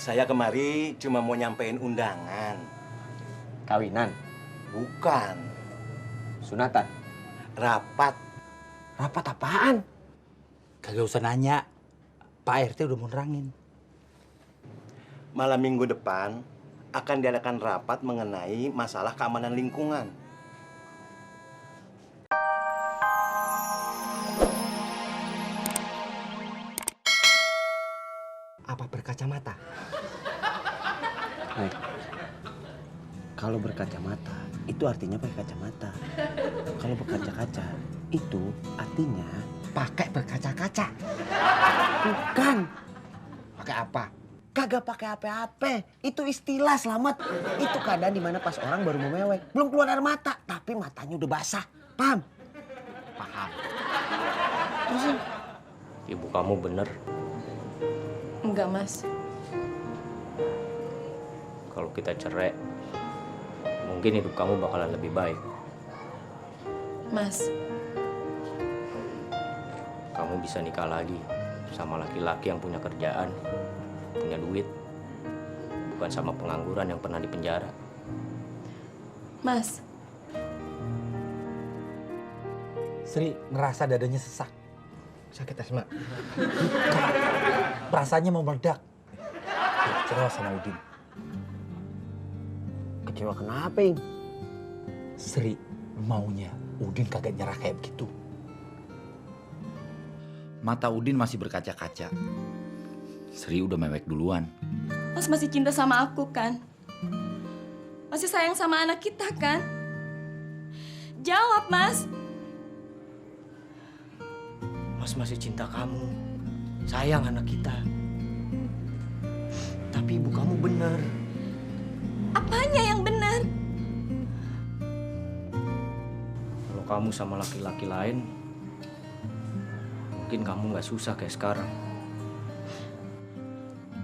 Saya kemari cuma mau nyampein undangan. Kawinan, Bukan. sunatan. Rapat. Rapat apaan? Kagak usah nanya. Pak RT udah mau nerangin. Malam minggu depan akan diadakan rapat mengenai masalah keamanan lingkungan. Apa berkacamata? Hai. Kalau berkacamata, itu artinya pakai kacamata. Kalau berkaca-kaca, itu artinya pakai berkaca-kaca. Bukan. Pakai apa? Kagak pakai apa-apa. Itu istilah selamat. Itu keadaan dimana pas orang baru mau mewek. Belum keluar air mata, tapi matanya udah basah. Paham? Paham. Terusin. Ibu kamu bener. Enggak, Mas. Kalau kita cerai, mungkin hidup kamu bakalan lebih baik. Mas, Kamu bisa nikah lagi sama laki-laki yang punya kerjaan, punya duit. Bukan sama pengangguran yang pernah dipenjara. Mas, Sri ngerasa dadanya sesak. Sakit asma. Rasanya mau meledak. Kecewa sama Udin. Kecewa kenapa, Ing? Sri maunya Udin kagak nyerah kayak begitu. Mata Udin masih berkaca-kaca. Sri udah mewek duluan. Mas masih cinta sama aku kan? Masih sayang sama anak kita kan? Jawab, Mas. Mas masih cinta kamu, sayang anak kita. Tapi ibu kamu bener. Apanya yang benar? Kalau kamu sama laki-laki lain, mungkin kamu nggak susah kayak sekarang.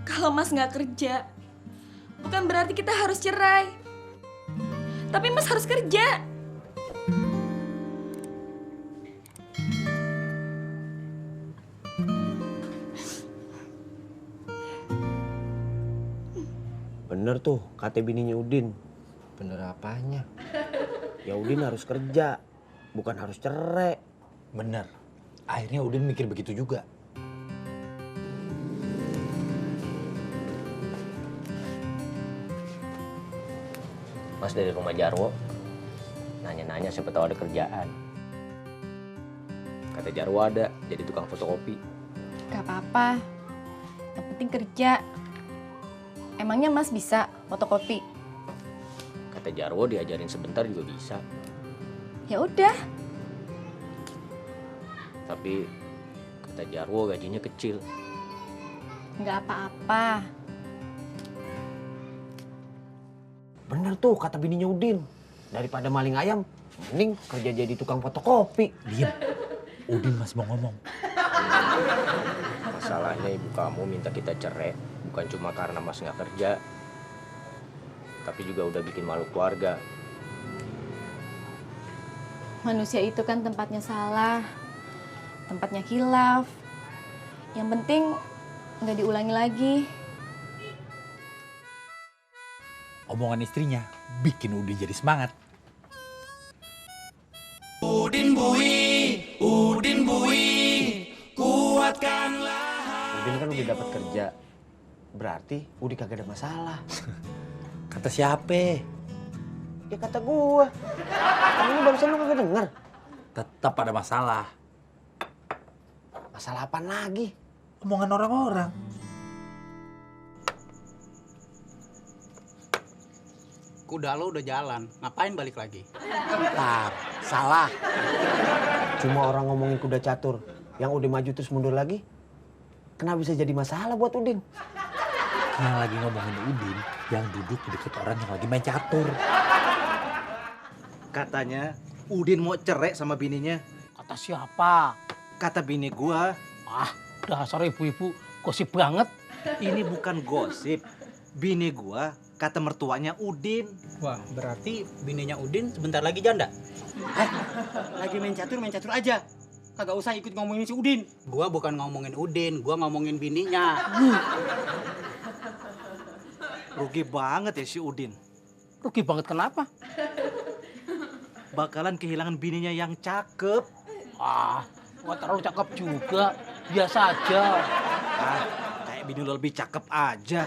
Kalau Mas nggak kerja, bukan berarti kita harus cerai. Tapi Mas harus kerja. Bener tuh, kata bininya Udin. Bener apanya? Ya Udin harus kerja, bukan harus cerai. Bener. Akhirnya Udin mikir begitu juga. Mas dari rumah Jarwo, nanya-nanya siapa tahu ada kerjaan. Kata Jarwo ada, jadi tukang fotokopi. Gak apa-apa. Yang penting kerja. Emangnya Mas bisa fotokopi? Kata Jarwo diajarin sebentar juga bisa. Ya udah. Tapi kata Jarwo gajinya kecil. Nggak apa-apa. Bener tuh, kata bininya Udin. Daripada maling ayam, mending kerja jadi tukang fotokopi. Diam. Udin masih mau ngomong. Masalahnya ibu kamu minta kita cerai bukan cuma karena Mas nggak kerja, tapi juga udah bikin malu keluarga. Manusia itu kan tempatnya salah, tempatnya khilaf. Yang penting nggak diulangi lagi. Omongan istrinya bikin Udin jadi semangat. Udin kan udah dapat kerja. Berarti Udin kagak ada masalah. Kata siapa? Ya kata gua. Kamu barusan lu kagak denger. Tetap ada masalah. Masalah apa lagi? Omongan orang-orang. Kuda lo udah jalan, ngapain balik lagi? Tar, salah. Cuma orang ngomongin kuda catur yang udah maju terus mundur lagi. Kenapa bisa jadi masalah buat Udin? Yang lagi ngomongin Udin, yang duduk di deket orang yang lagi main catur. Katanya Udin mau cerai sama bininya. Kata siapa? Kata bini gua. Ah, dasar ibu-ibu gosip banget. Ini bukan gosip. Bini gua kata mertuanya Udin. Wah, berarti bininya Udin sebentar lagi janda? Lagi main catur aja. Kagak usah ikut ngomongin si Udin. Gua bukan ngomongin Udin, gua ngomongin bininya. Rugi banget ya si Udin. Rugi banget kenapa? Bakalan kehilangan bininya yang cakep. Ah, nggak terlalu cakep juga. Biasa aja. Ah, kayak bini lo lebih cakep aja.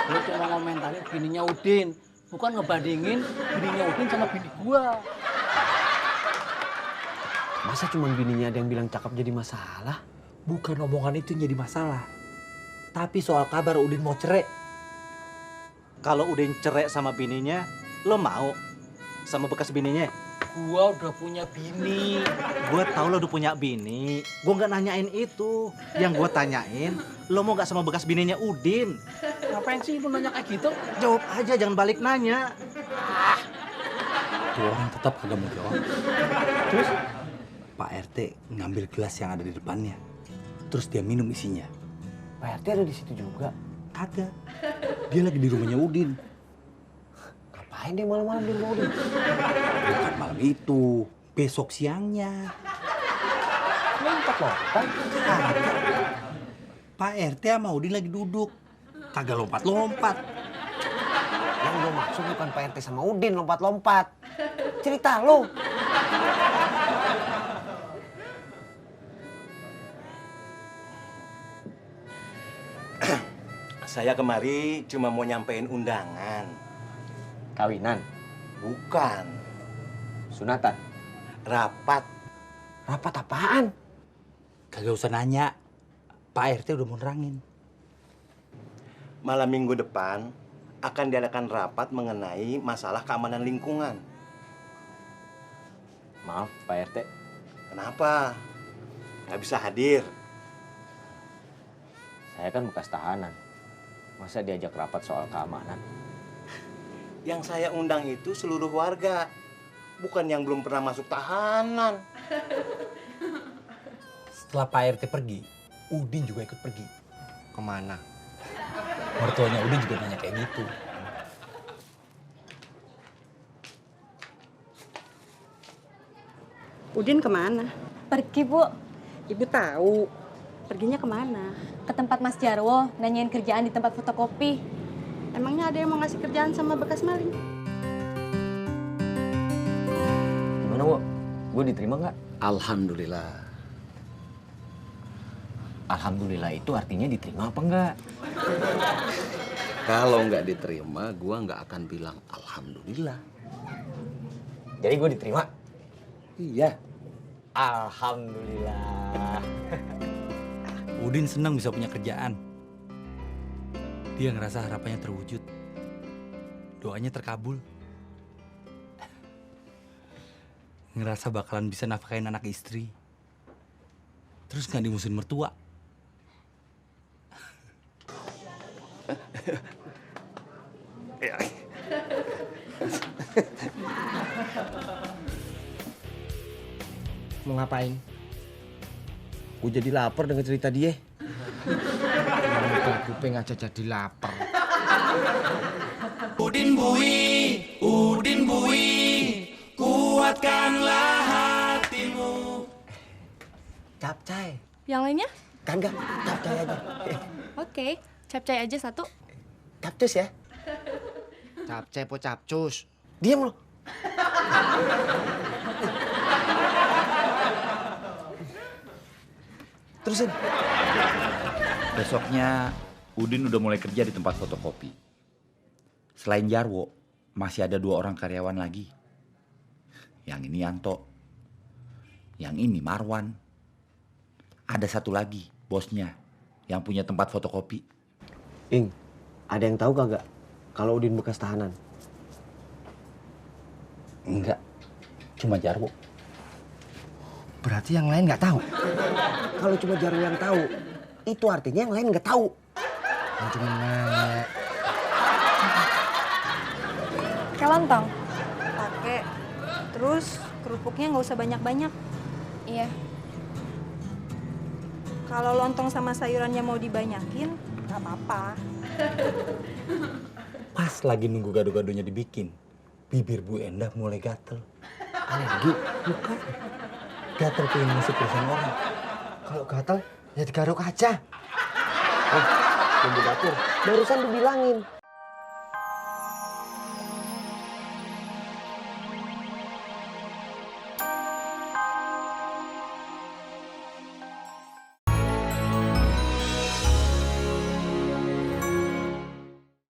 Gue cuma ngomentarin bininya Udin. Bukan ngebandingin bininya Udin sama bini gua. Masa cuma bininya ada yang bilang cakep jadi masalah? Bukan omongan itu yang jadi masalah. Tapi soal kabar Udin mau cerai. Kalau Udin cerai sama bininya, lo mau sama bekas bininya? Gua udah punya bini. Gue tahu lo udah punya bini. Gue nggak nanyain itu. Yang gue tanyain, lo mau nggak sama bekas bininya Udin? Ngapain sih lu nanya kayak gitu? Jawab aja, jangan balik nanya. Tuh orang tetap kagak mau jawab. Terus Pak RT ngambil gelas yang ada di depannya. Terus dia minum isinya. Pak RT ada di situ juga. Kagak. Dia lagi di rumahnya Udin. Ngapain dia malam-malam di rumah Udin? Bukan malam itu, besok siangnya. Lompat-lompat. Pak RT sama Udin lagi duduk. Kagak lompat-lompat. Yang gue maksud bukan Pak RT sama Udin lompat-lompat. Cerita lo. Saya kemari cuma mau nyampein undangan. Kawinan, Bukan, sunatan, rapat. rapat apaan? Kagak usah nanya. Pak RT udah mau nerangin. Malam minggu depan akan diadakan rapat mengenai masalah keamanan lingkungan. Maaf, Pak RT. Kenapa? Nggak bisa hadir? Saya kan bekas tahanan. Masa diajak rapat soal keamanan? Yang saya undang itu seluruh warga, bukan yang belum pernah masuk tahanan. Setelah Pak RT pergi, Udin juga ikut pergi. Kemana? Mertuanya Udin juga nanya kayak gitu. Udin kemana? Pergi, Bu. Ibu tahu. Perginya kemana? Ke tempat Mas Jarwo, nanyain kerjaan di tempat fotokopi. Emangnya ada yang mau ngasih kerjaan sama bekas maling? Gimana, Bu? Gue diterima nggak? Alhamdulillah. Alhamdulillah itu artinya diterima apa enggak? Kalau nggak diterima, gua nggak akan bilang alhamdulillah. Jadi gue diterima? Iya. Alhamdulillah. Udin senang bisa punya kerjaan. Dia ngerasa harapannya terwujud. Doanya terkabul. Ngerasa bakalan bisa nafkahin anak istri. Terus nggak dimusuhin mertua. Mau ngapain? Gue jadi lapar dengan cerita dia. Bukan kuping aja jadi lapar. Udin bui, kuatkanlah hatimu. Capcay. Yang lainnya? Kagak, capcay aja. Oke, capcay aja satu. Capcus ya? Capcay po capcus. Diam lo. Terusin. Besoknya Udin udah mulai kerja di tempat fotokopi. Selain Jarwo, masih ada 2 orang karyawan lagi. Yang ini Yanto. Yang ini Marwan. Ada 1 lagi, bosnya, yang punya tempat fotokopi. Ing, ada yang tahu kagak kalau Udin bekas tahanan? Enggak, cuma Jarwo. Berarti yang lain nggak tahu. Kalau cuma Jarwo yang tahu, itu artinya yang lain nggak tahu. Yang cuma nanya. Pakai lontong? Pakai. Terus kerupuknya nggak usah banyak-banyak. Iya. Kalau lontong sama sayurannya mau dibanyakin, nggak apa-apa. Pas lagi nunggu gado-gadonya dibikin, bibir Bu Endah mulai gatel. Alergi? Bukan. Gatel pengen masuk perusahaan orang. Kalau gatal, ya digaruk aja. Oh, tunggu dapur. Barusan dibilangin.